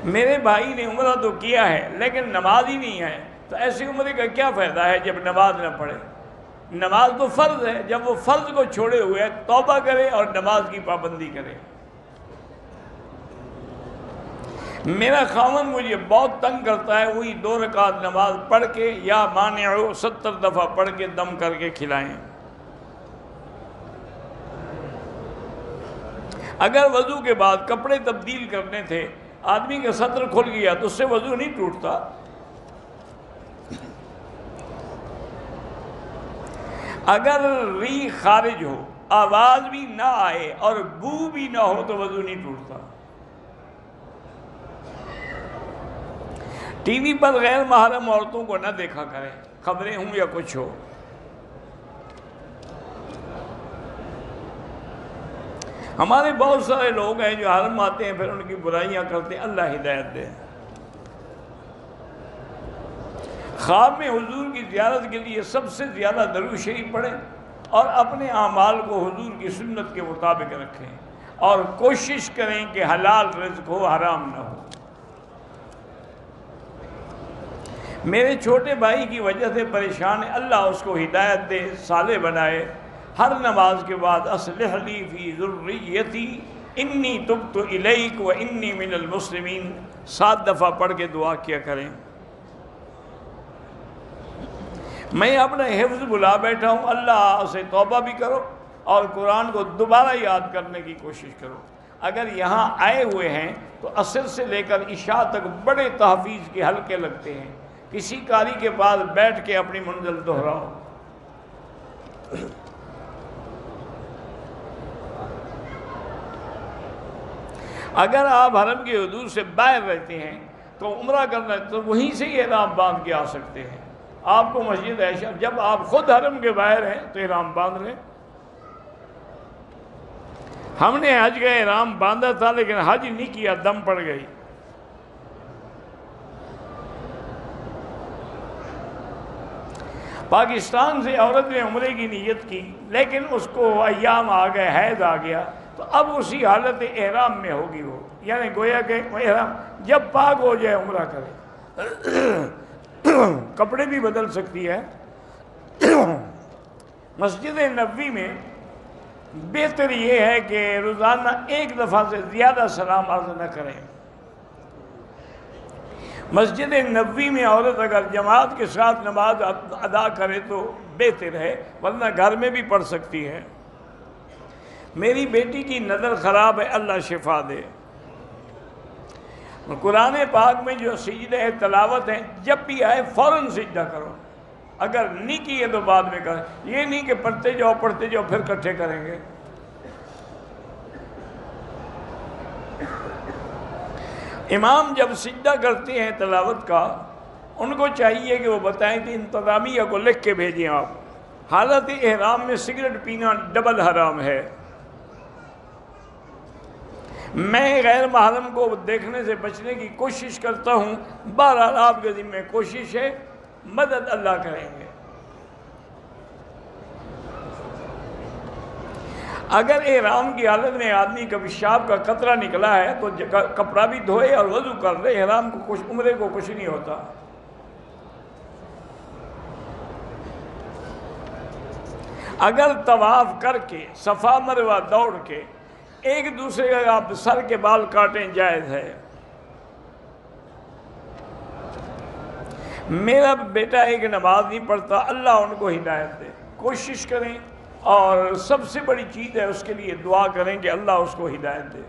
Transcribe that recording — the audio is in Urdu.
میرے بھائی نے عمرہ تو کیا ہے لیکن نماز ہی نہیں ہے، تو ایسی عمرے کا کیا فائدہ ہے جب نماز نہ پڑھے؟ نماز تو فرض ہے، جب وہ فرض کو چھوڑے ہوئے توبہ کرے اور نماز کی پابندی کرے۔ میرا خاوند مجھے بہت تنگ کرتا ہے، وہی 2 رکعت نماز پڑھ کے یا مانعو 70 دفعہ پڑھ کے دم کر کے کھلائیں۔ اگر وضو کے بعد کپڑے تبدیل کرنے تھے، آدمی کا سطر کھل گیا تو اس سے وضو نہیں ٹوٹتا۔ اگر ریح خارج ہو، آواز بھی نہ آئے اور بو بھی نہ ہو تو وضو نہیں ٹوٹتا۔ ٹی وی پر غیر محرم عورتوں کو نہ دیکھا کریں، خبریں ہوں یا کچھ ہو۔ ہمارے بہت سارے لوگ ہیں جو حرم آتے ہیں پھر ان کی برائیاں کرتے ہیں، اللہ ہدایت دے۔ خواب میں حضور کی زیارت کے لیے سب سے زیادہ درود شریف پڑھیں اور اپنے اعمال کو حضور کی سنت کے مطابق رکھیں اور کوشش کریں کہ حلال رزق ہو، حرام نہ ہو۔ میرے چھوٹے بھائی کی وجہ سے پریشان ہے، اللہ اس کو ہدایت دے، صالح بنائے۔ ہر نماز کے بعد اصلح لی فی ذریتی انی تبت الیک و انی من المسلمین 7 دفعہ پڑھ کے دعا کیا کریں۔ میں اپنا حفظ بلا بیٹھا ہوں، اللہ سے توبہ بھی کرو اور قرآن کو دوبارہ یاد کرنے کی کوشش کرو۔ اگر یہاں آئے ہوئے ہیں تو عصر سے لے کر عشاء تک بڑے تحفیظ کے حلقے لگتے ہیں، کسی قاری کے پاس بیٹھ کے اپنی منزل دہراؤ۔ اگر آپ حرم کی حدود سے باہر رہتے ہیں تو عمرہ کرنا تو وہیں سے ہی احرام باندھ کے آ سکتے ہیں۔ آپ کو مسجد عائشہ، جب آپ خود حرم کے باہر ہیں تو احرام باندھ لیں۔ ہم نے حج کا احرام باندھا تھا لیکن حج نہیں کیا، دم پڑ گئی۔ پاکستان سے عورت نے عمرے کی نیت کی لیکن اس کو ایام آ گئے، حیض آ گیا، تو اب اسی حالت احرام میں ہوگی وہ، یعنی گویا کہ احرام جب پاک ہو جائے عمرہ کرے۔ کپڑے بھی بدل سکتی ہے۔ مسجد نبوی میں بہتر یہ ہے کہ روزانہ 1 دفعہ سے زیادہ سلام عرض نہ کریں۔ مسجد نبوی میں عورت اگر جماعت کے ساتھ نماز ادا کرے تو بہتر ہے، ورنہ گھر میں بھی پڑھ سکتی ہے۔ میری بیٹی کی نظر خراب ہے، اللہ شفا دے۔ قرآن پاک میں جو سجدہ تلاوت ہے، جب بھی آئے فوراً سجدہ کرو، اگر نہیں کیے تو بعد میں کریں، یہ نہیں کہ پڑھتے جاؤ پھر اکٹھے کریں گے۔ امام جب سجدہ کرتے ہیں تلاوت کا، ان کو چاہیے کہ وہ بتائیں کہ انتظامیہ کو لکھ کے بھیجیں آپ، حالت احرام میں سگریٹ پینا ڈبل حرام ہے۔ میں غیر محرم کو دیکھنے سے بچنے کی کوشش کرتا ہوں، بہرحال آپ کے ذمہ کوشش ہے، مدد اللہ کریں گے۔ اگر احرام کی حالت میں آدمی کا پیشاب کا قطرہ نکلا ہے تو کپڑا بھی دھوئے اور وضو کر لے، احرام کو عمرے کو کچھ نہیں ہوتا۔ اگر طواف کر کے صفا مروہ دوڑ کے ایک دوسرے کا آپ سر کے بال کاٹیں جائز ہے۔ میرا بیٹا ایک نماز نہیں پڑھتا، اللہ ان کو ہدایت دے، کوشش کریں اور سب سے بڑی چیز ہے اس کے لیے دعا کریں کہ اللہ اس کو ہدایت دے۔